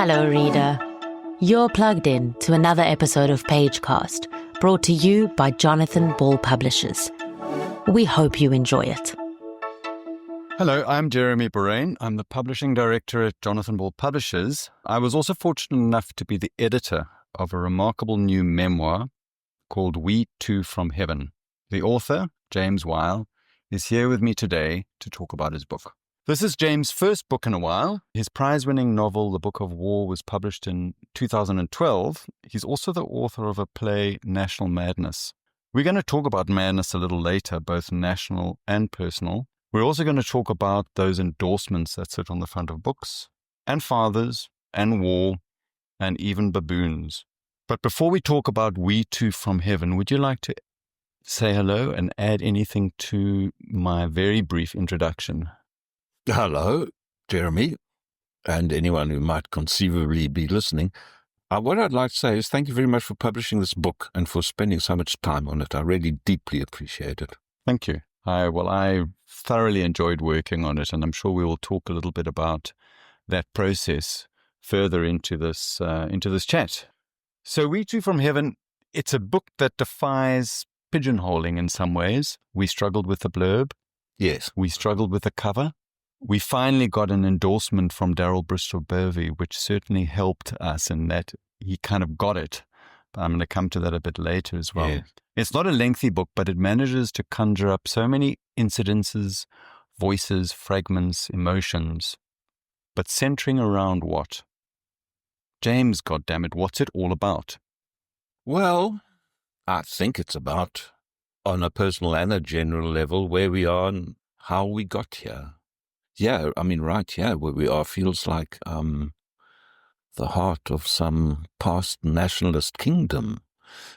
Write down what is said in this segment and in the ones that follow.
Hello, reader. You're plugged in to another episode of Pagecast, brought to you by Jonathan Ball Publishers. We hope you enjoy it. Hello, I'm Jeremy Boraine. I'm the publishing director at Jonathan Ball Publishers. I was also fortunate enough to be the editor of a remarkable new memoir called We Two from Heaven. The author, James Whyle, is here with me today to talk about his book. This is James' first book in a while. His prize-winning novel, The Book of War, was published in 2012. He's also the author of a play, National Madness. We're going to talk about madness a little later, both national and personal. We're also going to talk about those endorsements that sit on the front of books, and fathers, and war, and even baboons. But before we talk about We Two from Heaven, would you like to say hello and add anything to my very brief introduction? Hello, Jeremy, and anyone who might conceivably be listening. What I'd like to say is thank you very much for publishing this book and for spending so much time on it. I really deeply appreciate it. Thank you. I thoroughly enjoyed working on it, and I'm sure we will talk a little bit about that process further into this chat. So We Two from Heaven, it's a book that defies pigeonholing in some ways. We struggled with the blurb. Yes. We struggled with the cover. We finally got an endorsement from Daryl Bristol-Bovey, which certainly helped us in that he kind of got it. But I'm going to come to that a bit later as well. Yeah. It's not a lengthy book, but it manages to conjure up so many incidences, voices, fragments, emotions. But centering around what? James, goddammit, what's it all about? Well, I think it's about, on a personal and a general level, where we are and how we got here. Yeah, I mean, right here where we are feels like the heart of some past nationalist kingdom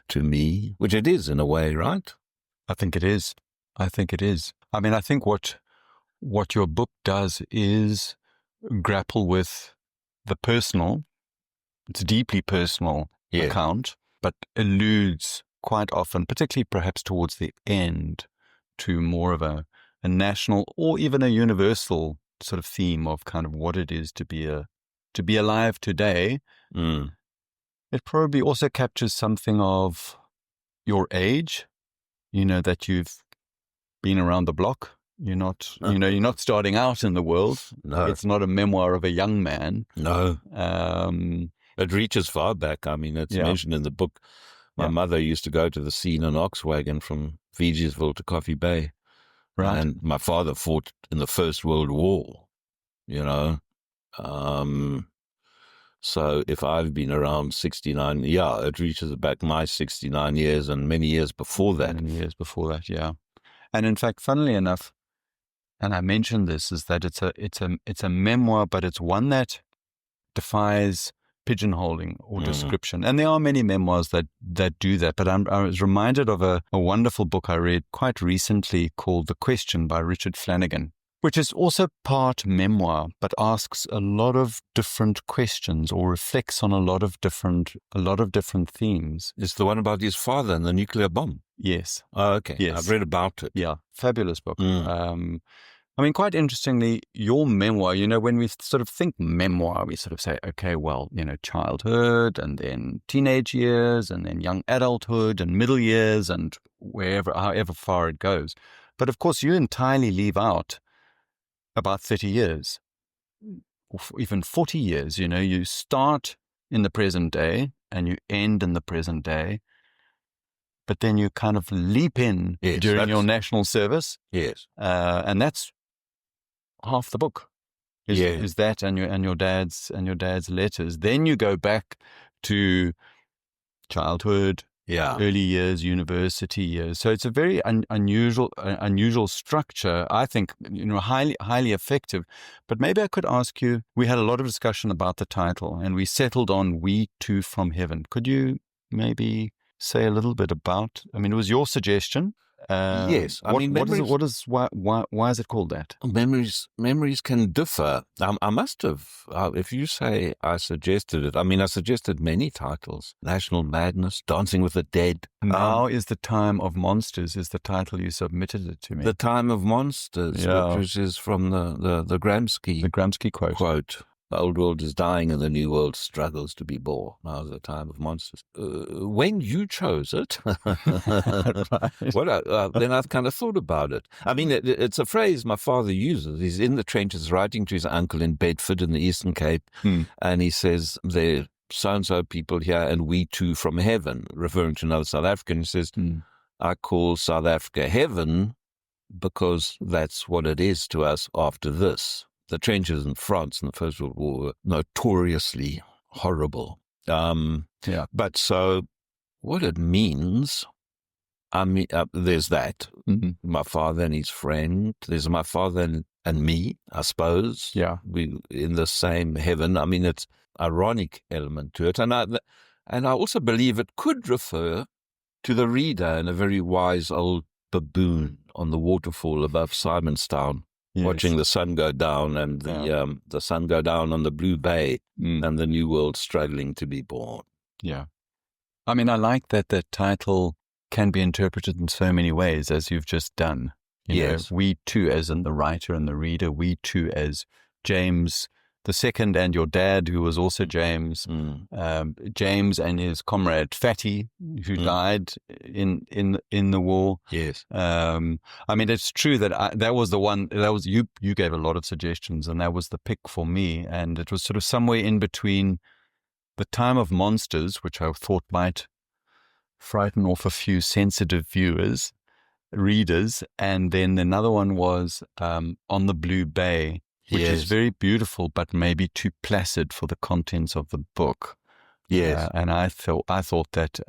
to me, which it is in a way, right? I think it is. I mean, I think what your book does is grapple with the personal. It's a deeply personal account, but alludes quite often, particularly perhaps towards the end, to more of a national or even a universal sort of theme of kind of what it is to be alive today. It probably also captures something of your age, that you've been around the block. You're not, you're not starting out in the world. No. It's not a memoir of a young man. No. It reaches far back. I mean, it's mentioned in the book. My mother used to go to the scene in Oxwagon from Vigiesville to Coffee Bay. Right. And my father fought in the First World War, So if I've been around 69, it reaches back my 69 years and many years before that. Yeah. And in fact, funnily enough, and I mentioned this, is that it's a memoir, but it's one that defies pigeonholing or description. And there are many memoirs that do that. But I was reminded of a wonderful book I read quite recently called The Question by Richard Flanagan, which is also part memoir, but asks a lot of different questions or reflects on a lot of different themes. It's the one about his father and the nuclear bomb. Yes. Oh, okay. Yes. I've read about it. Yeah. Fabulous book. I mean, quite interestingly, your memoir, when we sort of think memoir, we sort of say, okay, well, childhood and then teenage years and then young adulthood and middle years and however far it goes. But of course, you entirely leave out about 30 years, or even 40 years. You start in the present day and you end in the present day. But then you kind of leap in during your national service. Yes. And that's half the book is that and your dad's letters. Then you go back to childhood, early years, university years. So it's a very unusual structure. I think highly effective. But maybe I could ask you. We had a lot of discussion about the title, and we settled on We Two from Heaven. Could you maybe say a little bit about? I mean, it was your suggestion. Yes, why is it called that? Memories can differ. I must have, if you say I suggested it, I mean, I suggested many titles. National Madness, Dancing with the Dead. Now is the Time of Monsters is the title you submitted it to me. The Time of Monsters, which is from the Gramsci quote. The old world is dying and the new world struggles to be born. Now's the time of monsters. When you chose it, then I've kind of thought about it. I mean, it's a phrase my father uses. He's in the trenches writing to his uncle in Bedford in the Eastern Cape, and he says, there so-and-so people here and we too from heaven, referring to another South African. He says, I call South Africa heaven because that's what it is to us after this. The trenches in France in the First World War were notoriously horrible. But so what it means, I mean, there's that. My father and his friend. There's my father and me, I suppose. Yeah. We in the same heaven. I mean, it's ironic element to it. And I also believe it could refer to the reader and a very wise old baboon on the waterfall above Simonstown, watching the sun go down and the sun go down on the blue bay and the new world struggling to be born. Yeah. I mean, I like that the title can be interpreted in so many ways, as you've just done. You know, we too, as in the writer and the reader, we too, as James the second and your dad, who was also James, James and his comrade Fatty, who died in the war. Yes. I mean, it's true that that was the one, that was you gave a lot of suggestions, and that was the pick for me. And it was sort of somewhere in between The Time of Monsters, which I thought might frighten off a few sensitive readers, and then another one was On the Blue Bay, which is very beautiful, but maybe too placid for the contents of the book. Yes. And I thought that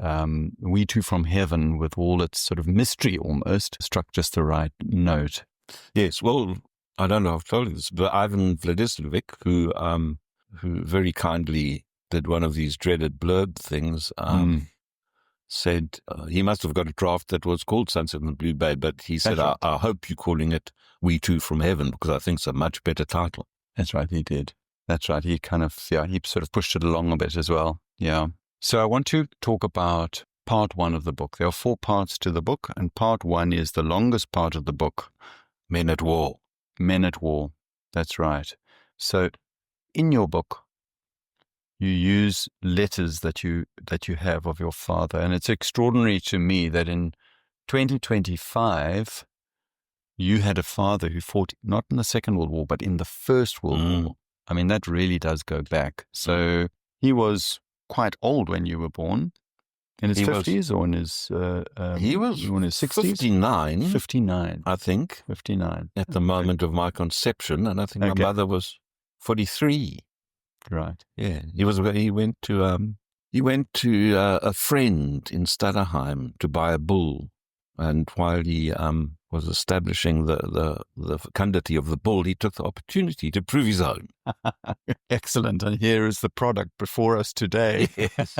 We Too from Heaven, with all its sort of mystery almost, struck just the right note. Yes. Well, I don't know if I've told you this, but Ivan Vladislavic, who very kindly did one of these dreaded blurb things, said he must have got a draft that was called Sunset in the Blue Bay, but he said, I hope you're calling it We Too from Heaven, because I think it's a much better title. That's right, he did. That's right. He kind of, he sort of pushed it along a bit as well. Yeah. So I want to talk about part one of the book. There are 4 parts to the book, and part 1 is the longest part of the book. Men at War. Men at War. That's right. So in your book, you use letters that you have of your father. And it's extraordinary to me that in 2025, you had a father who fought not in the Second World War, but in the First World War. I mean, that really does go back. So he was quite old when you were born. In his 50s or in his... he was in his 60s? 59. 59. I think. 59. At the moment of my conception. And I think my mother was 43. Right. Yeah. He went to a friend in Stutterheim to buy a bull. And while he was establishing the fecundity of the bull, he took the opportunity to prove his own. Excellent. And here is the product before us today. Yes.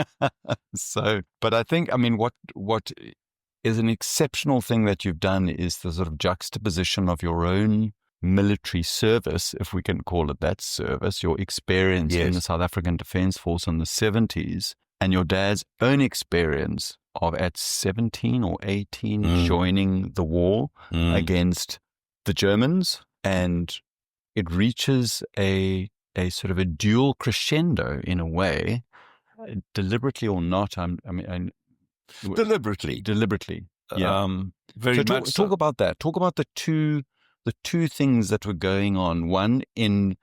So, but I think, I mean, what is an exceptional thing that you've done is the sort of juxtaposition of your own military service, if we can call it that service, your experience in the South African Defence Force in the 70s, and your dad's own experience of at 17 or 18 joining the war against the Germans, and it reaches a sort of a dual crescendo in a way, deliberately or not. Deliberately. Yeah. Very so much. Talk about that. Talk about the two things that were going on. One in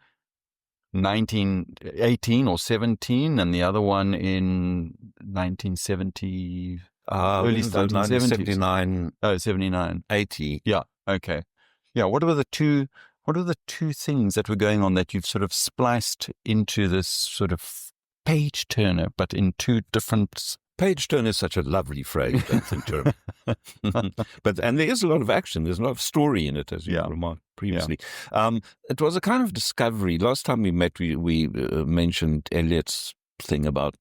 1918 or 17, and the other one in 1970, early 1979. Oh, 79. 80. Yeah. Okay. Yeah. What are the two things that were going on that you've sort of spliced into this sort of page turner, but in 2 different... Page turner is such a lovely phrase, I think, Jeremy. And there is a lot of action. There's a lot of story in it, as you remarked previously. Yeah. It was a kind of discovery. Last time we met, we mentioned Eliot's thing about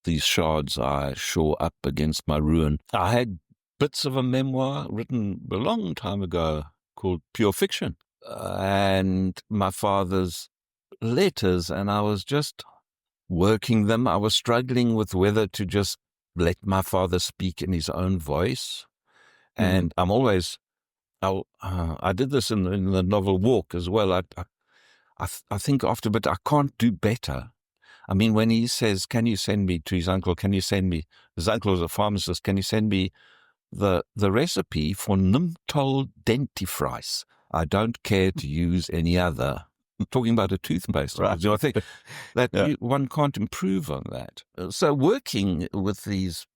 these shards I shore up against my ruin. I had bits of a memoir written a long time ago called Pure Fiction, and my father's letters, and I was just working them. I was struggling with whether to just let my father speak in his own voice. And I'm always, I did this in the novel Walk as well. I think after, but I can't do better. I mean, when he says, can you send me to his uncle, his uncle was a pharmacist, can you send me the recipe for Numtol dentifrice? I don't care to use any other. I'm talking about a toothpaste. Right. I think that Yeah. one can't improve on that. So working with these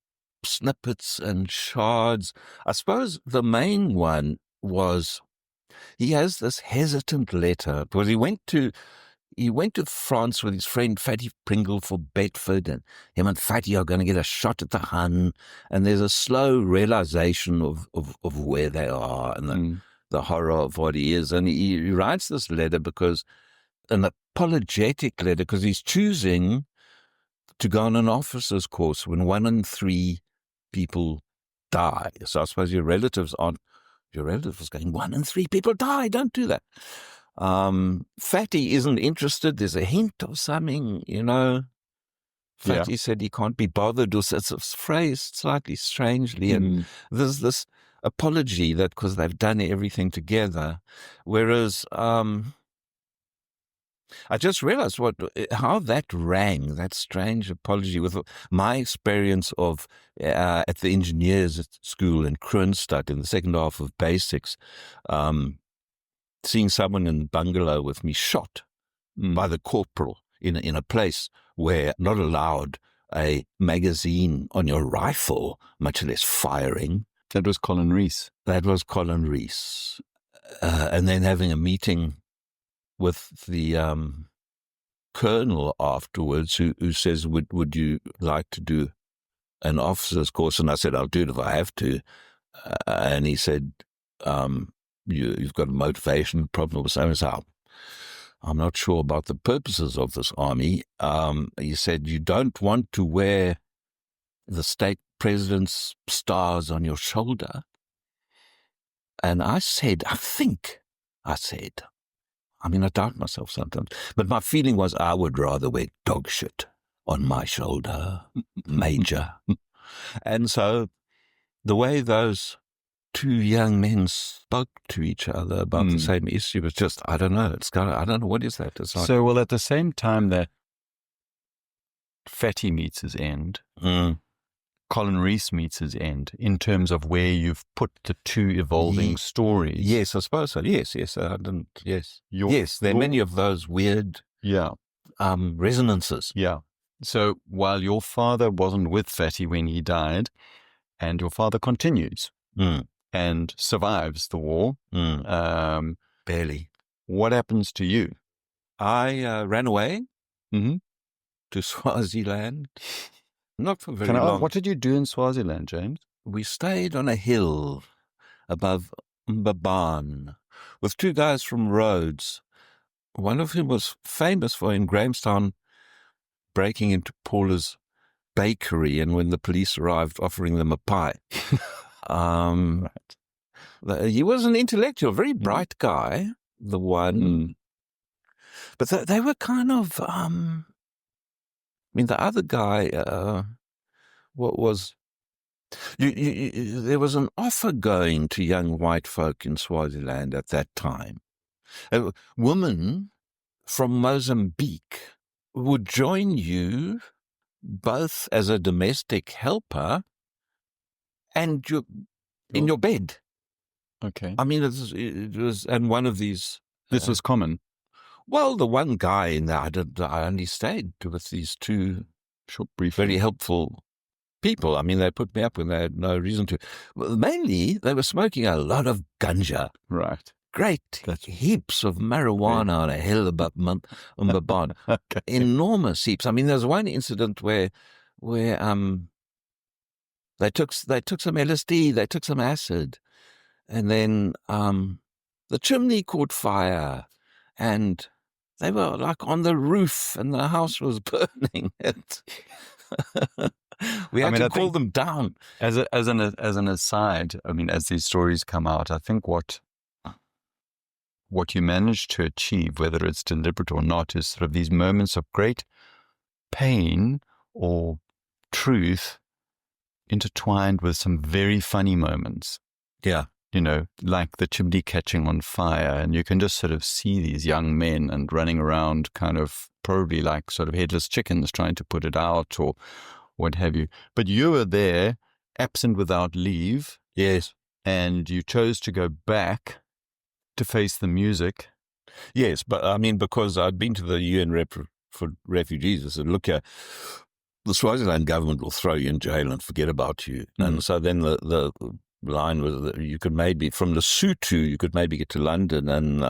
snippets and shards, I suppose the main one was he has this hesitant letter because he went to France with his friend Fatty Pringle for Bedford, and him and Fatty are going to get a shot at the Hun, and there's a slow realization of where they are and the horror of what he is. And he writes this letter an apologetic letter, because he's choosing to go on an officer's course when 1 in 3 people die. So I suppose your relatives going, 1 in 3 people die, don't do that. Fatty isn't interested. There's a hint of something, Fatty said he can't be bothered, or it's phrased slightly strangely. And there's this apology that because they've done everything together. Whereas I just realized how that rang, that strange apology, with my experience of at the engineers school in Kroonstad in the second half of basics, seeing someone in the bungalow with me shot by the corporal in a place where not allowed a magazine on your rifle, much less firing. That was Colin Rees. And then having a meeting with the colonel afterwards, who says, would you like to do an officer's course? And I said, I'll do it if I have to. And he said, you've got a motivation problem or something. So I'm not sure about the purposes of this army. He said, you don't want to wear the state president's stars on your shoulder. And I doubt myself sometimes, but my feeling was I would rather wear dog shit on my shoulder, Major. And so the way those 2 young men spoke to each other about the same issue was just, I don't know. I don't know, what is that? It's like, So, well, at the same time that Fatty meets his end, Colin Rees meets his end, in terms of where you've put the 2 evolving stories. Yes, I suppose so. Yes. I didn't. Yes. There are many of those weird resonances. Yeah. So while your father wasn't with Fatty when he died, and your father continues and survives the war, barely. What happens to you? I ran away to Swaziland. Not for very long. What did you do in Swaziland, James? We stayed on a hill above Mbabane with 2 guys from Rhodes. One of whom was famous for, in Grahamstown, breaking into Paula's bakery, and when the police arrived, offering them a pie. He was an intellectual, very bright guy, the one. But they were kind of... the other guy, there was an offer going to young white folk in Swaziland at that time. A woman from Mozambique would join you both as a domestic helper and in your bed. Okay. It was, and one of these... This was common. Well, the one guy in there, I only stayed with these 2 very helpful people. They put me up when they had no reason to. Well, mainly, they were smoking a lot of ganja. Right. Great heaps of marijuana on a hill above Mbabane. Okay. Enormous heaps. There's one incident where they took some LSD, they took some acid, and then the chimney caught fire, and they were like on the roof, and the house was burning. We had to call them down. As an aside, as these stories come out, I think what you manage to achieve, whether it's deliberate or not, is sort of these moments of great pain or truth intertwined with some very funny moments. Yeah. like the chimney catching on fire, and you can just sort of see these young men and running around kind of probably like sort of headless chickens trying to put it out or what have you. But you were there, absent without leave. Yes. And you chose to go back to face the music. Yes, but I mean, because I'd been to the UN rep for refugees, I said, look here, the Swaziland government will throw you in jail and forget about you. And so then the line was that you could maybe, from Lesotho, you could maybe get to London. And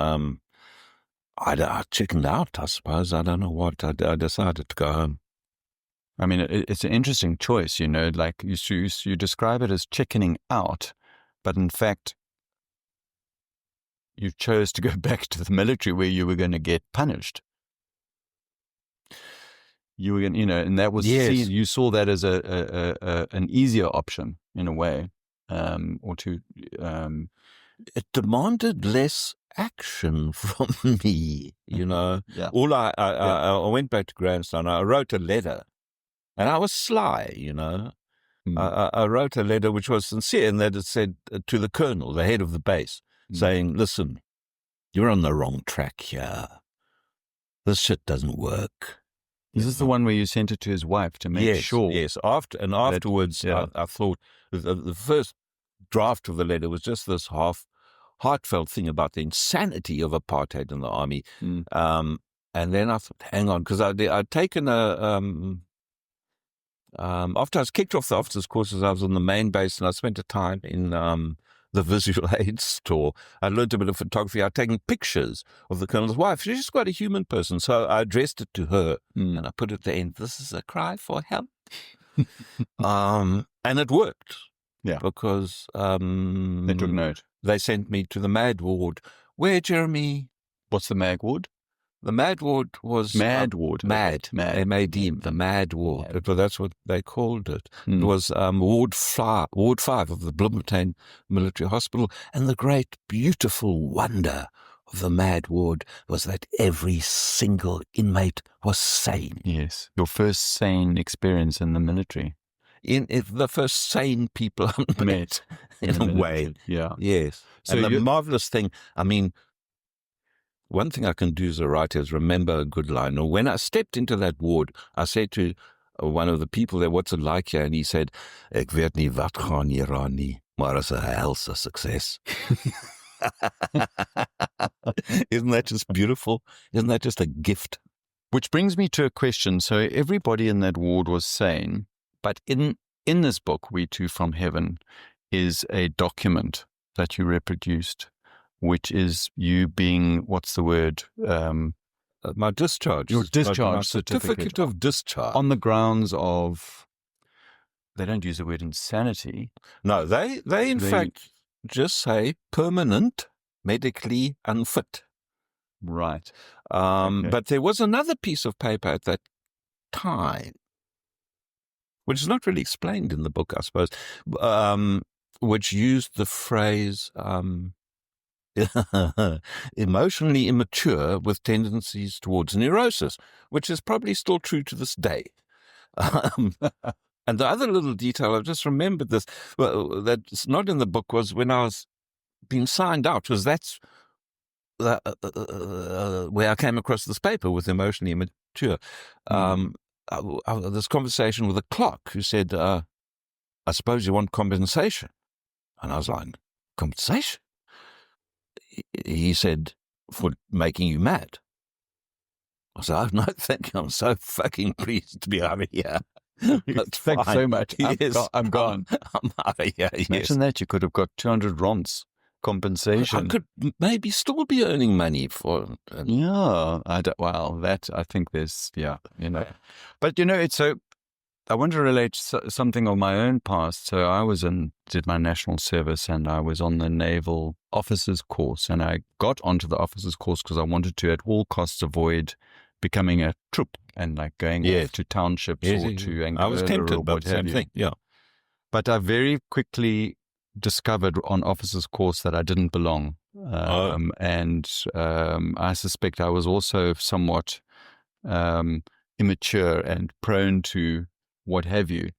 I chickened out, I suppose. I don't know what. I decided to go home. I mean, it's an interesting choice, like you describe it as chickening out, but in fact, you chose to go back to the military where you were going to get punished. You were going, and that was Yes. you saw that as an easier option in a way, or to. It demanded less action from me, Yeah. All I went back to Grandstone. I wrote a letter, and I was sly, I wrote a letter which was sincere, and that it said to the colonel, the head of the base, saying, listen, you're on the wrong track here. This shit doesn't work. Is this the one where you sent it to his wife to make sure? Yes. Afterwards, I thought the first draft of the letter was just this heartfelt thing about the insanity of apartheid in the army. And then I thought, hang on, because I'd taken after I was kicked off the officers' courses, I was on the main base, and I spent a time in the visual aid store. I learned a bit of photography. I'd taken pictures of the colonel's wife. She's just quite a human person. So I addressed it to her, and I put at the end, this is a cry for help. And it worked. Yeah. Because they took note. They sent me to the MAD ward, where, Jeremy... What's the MAG ward? The MAD ward was... MAD ward. MAD. M-A-D, the MAD ward. That's what they called it. It was Ward 5 of the Bloemfontein Military Hospital. And the great, beautiful wonder of the MAD ward was that every single inmate was sane. Yes. Your first sane experience in the military. The first sane people I met, in a way. Yeah. Yes. So the marvelous thing, I mean, one thing I can do as a writer is remember a good line. Or when I stepped into that ward, I said to one of the people there, what's it like here? And he said, ek weet nie wat gaan hier aan nie, maar is 'n helse success. Isn't that just beautiful? Isn't that just a gift? Which brings me to a question. So everybody in that ward was sane, but in this book, We Two from Heaven, is a document that you reproduced, which is you being, what's the word? My discharge. Your discharge my certificate of discharge. On the grounds of, they don't use the word insanity. No, they in fact just say permanent medically unfit. Right. Okay. But there was another piece of paper at that time, which is not really explained in the book, I suppose, which used the phrase emotionally immature with tendencies towards neurosis, which is probably still true to this day. And the other little detail, I've just remembered this, that's not in the book, was when I was being signed out, because that's where I came across this paper with emotionally immature. This conversation with a clerk who said, I suppose you want compensation. And I was like, compensation? He said, for making you mad. I said, oh, no, thank you. I'm so fucking pleased to be out of here. Thanks so much. I'm gone. I'm out of here. Imagine that. You could have got 200 ronds compensation. I could maybe still be earning money for Yeah. I think there's, But, it's so, I want to relate something of my own past. So I did my national service, and I was on the naval officers course, and I got onto the officers course because I wanted to at all costs avoid becoming a troop and like going off to townships or to Angola. I was tempted by the same thing. Yeah. But I very quickly discovered on officers course that I didn't belong. And I suspect I was also somewhat immature and prone to what have you.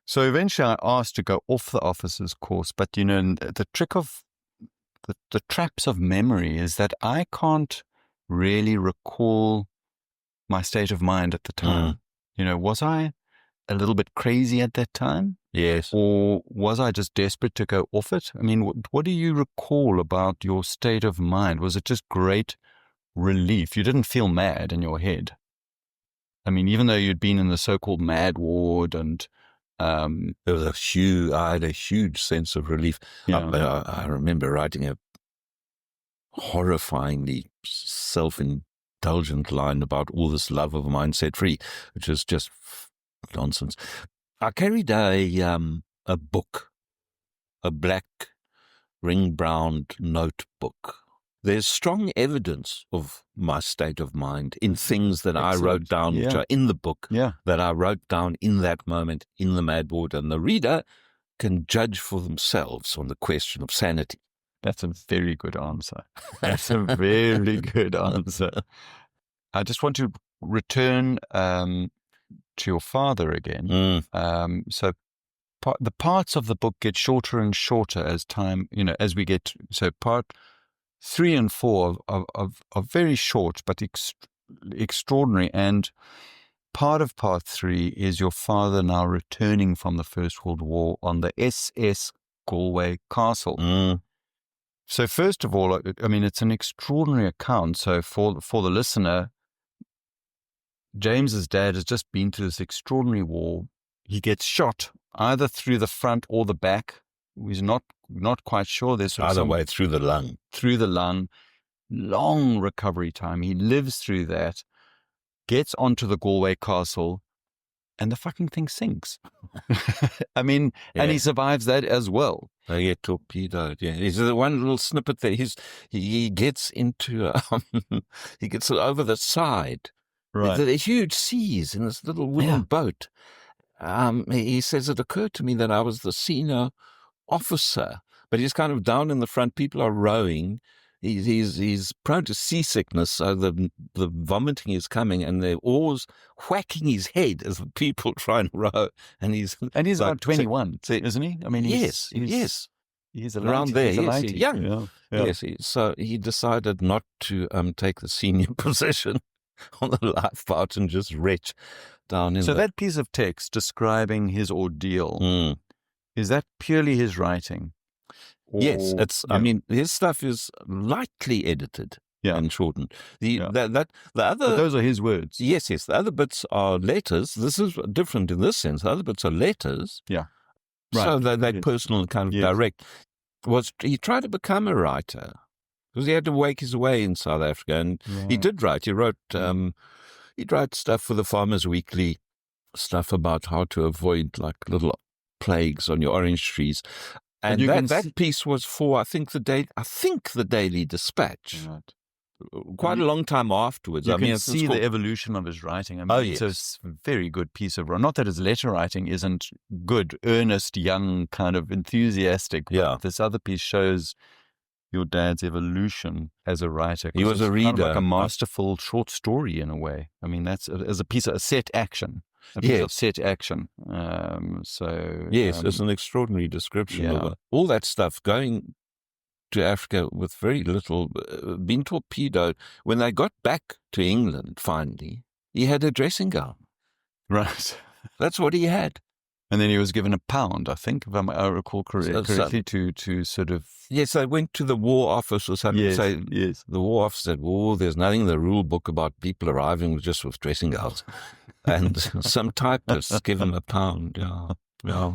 So eventually I asked to go off the officers course, but the trick of the traps of memory is that I can't really recall my state of mind at the time. Was I a little bit crazy at that time? Yes. Or was I just desperate to go off it? I mean, what do you recall about your state of mind? Was it just great relief? You didn't feel mad in your head. I mean, even though you'd been in the so-called mad ward and there was I had a huge sense of relief. I remember writing a horrifyingly self-indulgent line about all this love of mine set free, which is just nonsense. I carried a book, a black ring-browned notebook. There's strong evidence of my state of mind in things that I wrote down, which are in the book, that I wrote down in that moment in the mad ward, and the reader can judge for themselves on the question of sanity. That's a very good answer. That's a very good answer. I just want to return to your father again. So the parts of the book get shorter and shorter as time, as we get, so part 3 and 4 are very short, but extraordinary. And part of part 3 is your father now returning from the First World War on the SS Galway Castle. So first of all, I mean, it's an extraordinary account. So for the listener, James's dad has just been through this extraordinary war. He gets shot either through the front or the back. He's not quite sure. There's either way, through the lung. Through the lung. Long recovery time. He lives through that, gets onto the Galway Castle, and the fucking thing sinks. I mean, and he survives that as well. They get torpedoed. Yeah, there's the one little snippet there. He gets into he gets over the side. Right. The huge seas in this little wooden boat. He says it occurred to me that I was the senior officer, but he's kind of down in the front. People are rowing. He's prone to seasickness, so the vomiting is coming, and they're always whacking his head as the people try and row. And he's about 21, isn't he? I mean, yes, he's around there. He's young. Yeah. Yes, so he decided not to take the senior position on the lifeboat and just retch down in. So that piece of text describing his ordeal, is that purely his writing? Yes, I mean, his stuff is lightly edited and shortened. The other, but those are his words. Yes. The other bits are letters. This is different in this sense. The other bits are letters. Yeah, right. So they're personal and kind of direct. He tried to become a writer because he had to wake his way in South Africa, and he did write. He wrote. He'd write stuff for the Farmers Weekly, stuff about how to avoid like little plagues on your orange trees. And that piece was for, I think, the Daily Dispatch. Right. Quite a long time afterwards. You can see the evolution of his writing. I mean, it's a very good piece of writing. Not that his letter writing isn't good, earnest, young, kind of enthusiastic. But this other piece shows your dad's evolution as a writer. He was a reader. Kind of like a masterful short story in a way. I mean, that's as a piece of set action. Set action. It's an extraordinary description of all that stuff going to Africa with very little, being torpedoed. When they got back to England, finally, he had a dressing gown. Right. That's what he had. And then he was given £1, I think, if I recall correctly, to sort of... Yes, they went to the War Office or something. Yes. The War Office said, there's nothing in the rule book about people arriving just with dressing gowns. And some typists give him £1. Yeah.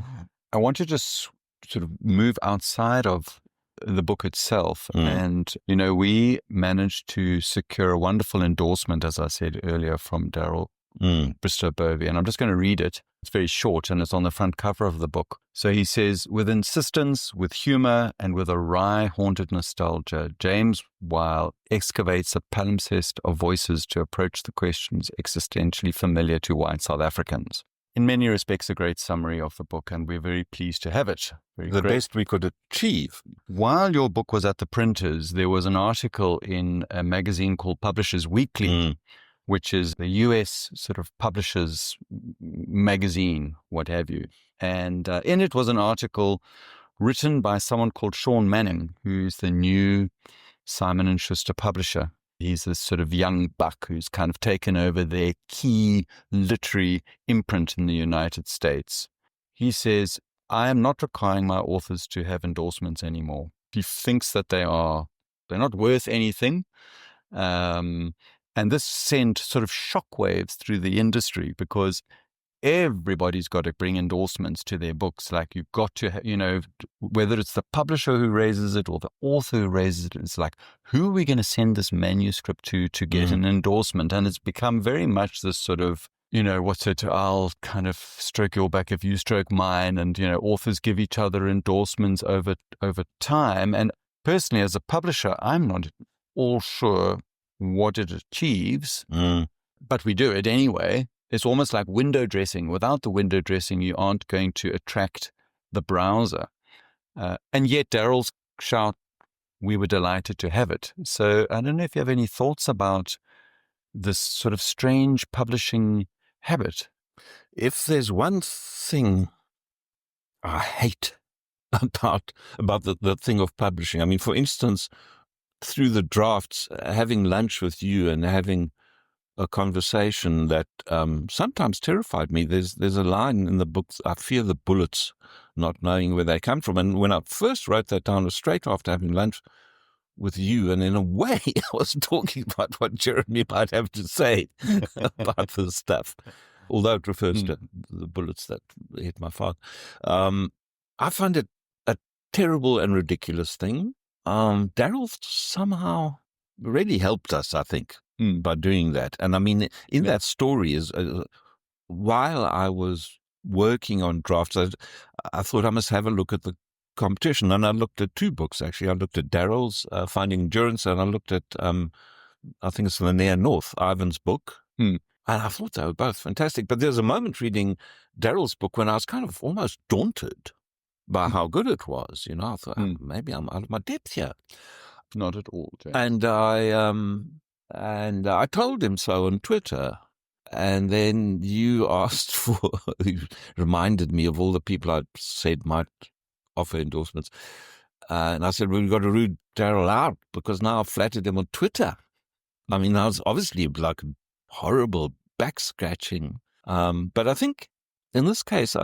I want to just sort of move outside of the book itself. And, we managed to secure a wonderful endorsement, as I said earlier, from Daryl Bristow-Bovey. And I'm just going to read it. It's very short and it's on the front cover of the book. So he says, with insistence, with humor, and with a wry, haunted nostalgia, James Whyle excavates a palimpsest of voices to approach the questions existentially familiar to white South Africans. In many respects, a great summary of the book, and we're very pleased to have it. The best we could achieve. While your book was at the printers, there was an article in a magazine called Publishers Weekly, which is the US sort of publishers magazine, what have you. And in it was an article written by someone called Sean Manning, who's the new Simon & Schuster publisher. He's this sort of young buck who's kind of taken over their key literary imprint in the United States. He says, I am not requiring my authors to have endorsements anymore. He thinks that they're not worth anything. And this sent sort of shockwaves through the industry because everybody's got to bring endorsements to their books. Like you've got to, whether it's the publisher who raises it or the author who raises it, it's like, who are we going to send this manuscript to get an endorsement? And it's become very much this sort of, what's it? I'll kind of stroke your back if you stroke mine. And, authors give each other endorsements over time. And personally, as a publisher, I'm not all sure what it achieves, but we do it anyway. It's almost like window dressing. Without the window dressing, you aren't going to attract the browser. And yet Daryl's shout, we were delighted to have it. So I don't know if you have any thoughts about this sort of strange publishing habit. If there's one thing I hate about the thing of publishing, I mean, for instance, through the drafts, having lunch with you and having a conversation that sometimes terrified me. There's a line in the book, I fear the bullets, not knowing where they come from. And when I first wrote that down, it was straight after having lunch with you. And in a way, I was talking about what Jeremy might have to say about this stuff, although it refers to the bullets that hit my father. I find it a terrible and ridiculous thing. Daryl somehow really helped us, I think, by doing that. And I mean, in that story is while I was working on drafts, I thought I must have a look at the competition. And I looked at two books, actually. I looked at Daryl's Finding Endurance, and I looked at, I think it's the Near North, Ivan's book. And I thought they were both fantastic. But there's a moment reading Daryl's book when I was kind of almost daunted by how good it was. I thought, maybe I'm out of my depth here. Not at all, James. And I told him so on Twitter. And then you you reminded me of all the people I'd said might offer endorsements. And I said, well, we've got to root Daryl out because now I've flattered him on Twitter. I mean, I was obviously like horrible back scratching. But I think in this case,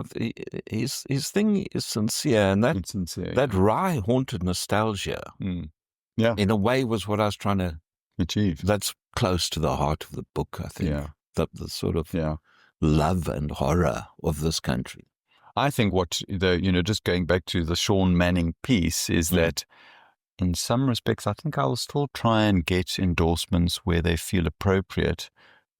his thing is sincere. And that wry haunted nostalgia, in a way, was what I was trying to achieve. That's close to the heart of the book, I think. Yeah. The sort of love and horror of this country. I think just going back to the Sean Manning piece is that in some respects, I think I will still try and get endorsements where they feel appropriate.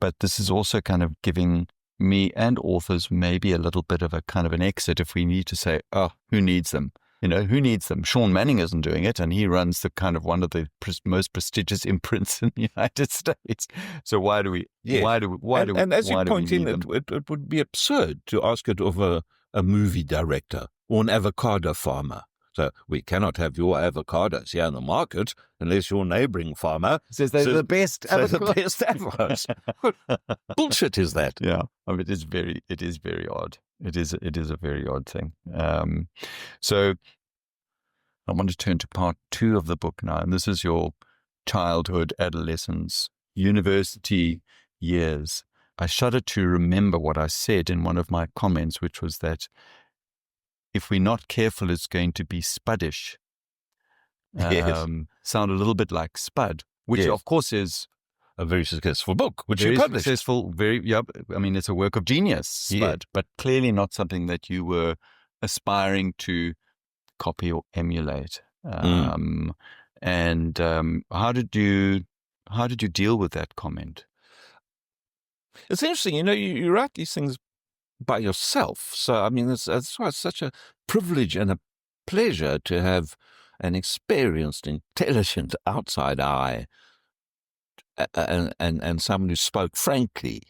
But this is also kind of giving me and authors maybe a little bit of a kind of an exit if we need to say, oh, who needs them? Who needs them? Sean Manning isn't doing it, and he runs the kind of one of the most prestigious imprints in the United States. So why do we? Yes. And as you point in, it would be absurd to ask it of a movie director or an avocado farmer. So we cannot have your avocados here in the market unless your neighboring farmer says they're the best avocados. Bullshit is that? Yeah, I mean, it is very odd. It is a very odd thing. So I want to turn to part 2 of the book now, and this is your childhood, adolescence, university years. I shudder to remember what I said in one of my comments, which was that if we're not careful, it's going to be spuddish. Sound a little bit like Spud, which of course is a very successful book, which very you published. Successful, I mean, it's a work of genius, Spud, but clearly not something that you were aspiring to copy or emulate. And how did you deal with that comment? It's interesting, you write these things by yourself. So, I mean, that's why it's such a privilege and a pleasure to have an experienced, intelligent outside eye and someone who spoke frankly,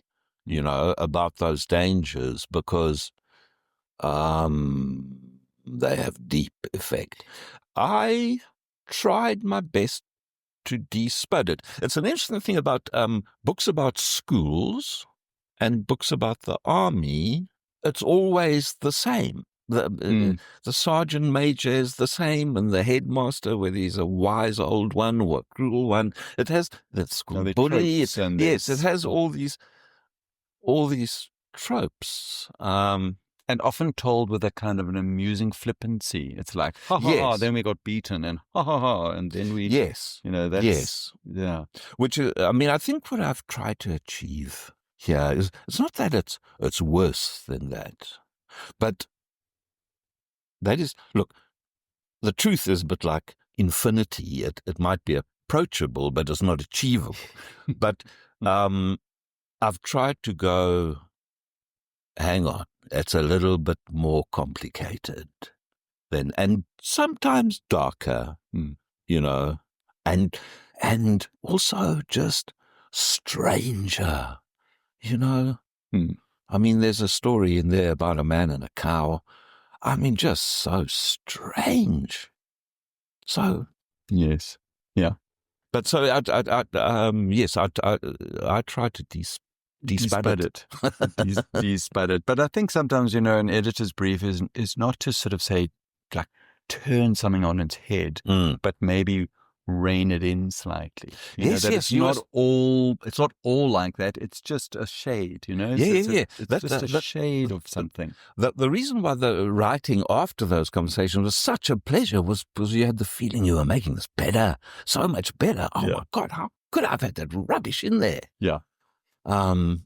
about those dangers because they have deep effect. I tried my best to de-spud it. It's an interesting thing about books about schools and books about the army. It's always the same. The sergeant major is the same, and the headmaster, whether he's a wise old one or a cruel one, it has the school bully. Yes, it has all these tropes. And often told with a kind of an amusing flippancy. It's like, ha, ha, ha, then we got beaten, and ha, ha, ha, and then we... Yes. That's... Yeah. Which, I think what I've tried to achieve here is, it's not that it's worse than that, but that is, look, the truth is a bit like infinity. It might be approachable, but it's not achievable. But I've tried to go, hang on, it's a little bit more complicated and sometimes darker, and also just stranger, I mean, there's a story in there about a man and a cow. I mean, just so strange. So yes, yeah. But so I try to despud it. Despud it. But I think sometimes, an editor's brief is not to sort of say, like, turn something on its head, but maybe rein it in slightly. It's not all like that. It's just a shade, It's just a shade of something. The reason why the writing after those conversations was such a pleasure was because you had the feeling you were making this better, so much better. Oh my God, how could I have had that rubbish in there? Yeah. It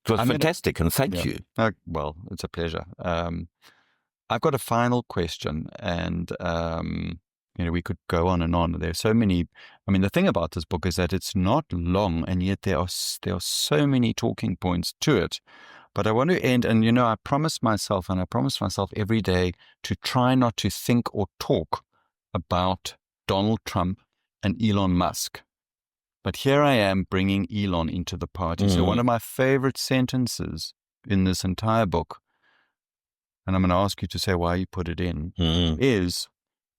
was fantastic, and thank you. Well, it's a pleasure. I've got a final question, and we could go on and on. There's so many. I mean, the thing about this book is that it's not long, and yet there are so many talking points to it. But I want to end, and I promise myself every day to try not to think or talk about Donald Trump and Elon Musk. But here I am bringing Elon into the party. So one of my favorite sentences in this entire book, and I'm going to ask you to say why you put it in, is,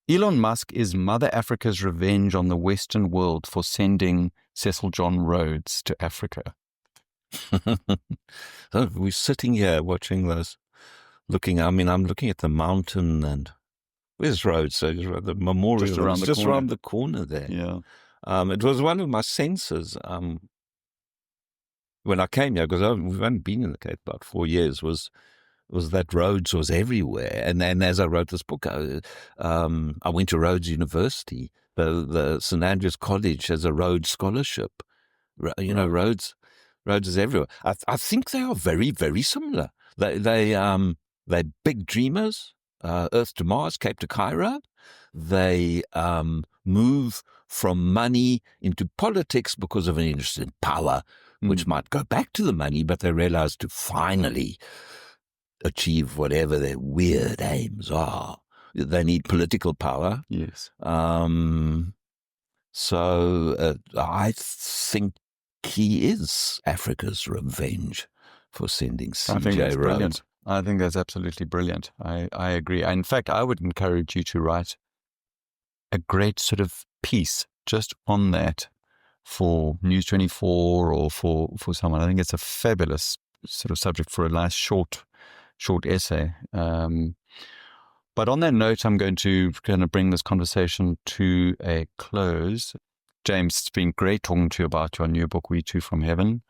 Elon Musk is Mother Africa's revenge on the Western world for sending Cecil John Rhodes to Africa. So we're sitting here watching those, I'm looking at the mountain, and where's Rhodes? So the memorial just around the corner there. Yeah. It was one of my senses when I came here, because we hadn't been in the Cape about 4 years, was that Rhodes was everywhere. And then as I wrote this book, I went to Rhodes University. The St. Andrews College has a Rhodes scholarship. Rhodes is everywhere. I think they are very, very similar. They're big dreamers, Earth to Mars, Cape to Cairo. They move from money into politics because of an interest in power, which might go back to the money, but they realize to finally achieve whatever their weird aims are, they need political power. Yes. So I think he is Africa's revenge for sending C.J. Rhodes. I think that's absolutely brilliant. I agree. In fact, I would encourage you to write a great sort of piece just on that for News 24 or for someone. I think it's a fabulous sort of subject for a nice short essay. But on that note, I'm going to kind of bring this conversation to a close. James, it's been great talking to you about your new book, We Two from Heaven.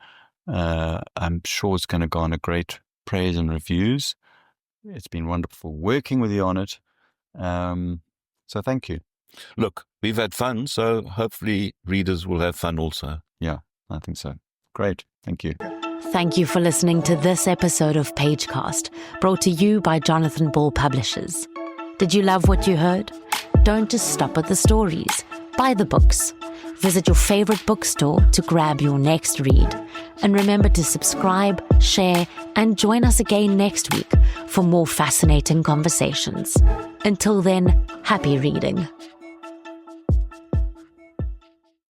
I'm sure it's going to garner great praise and reviews. It's been wonderful working with you on it. So thank you. Look, we've had fun, so hopefully readers will have fun also. Yeah, I think so. Great. Thank you. Thank you for listening to this episode of Pagecast, brought to you by Jonathan Ball Publishers. Did you love what you heard? Don't just stop at the stories. Buy the books. Visit your favorite bookstore to grab your next read. And remember to subscribe, share, and join us again next week for more fascinating conversations. Until then, happy reading.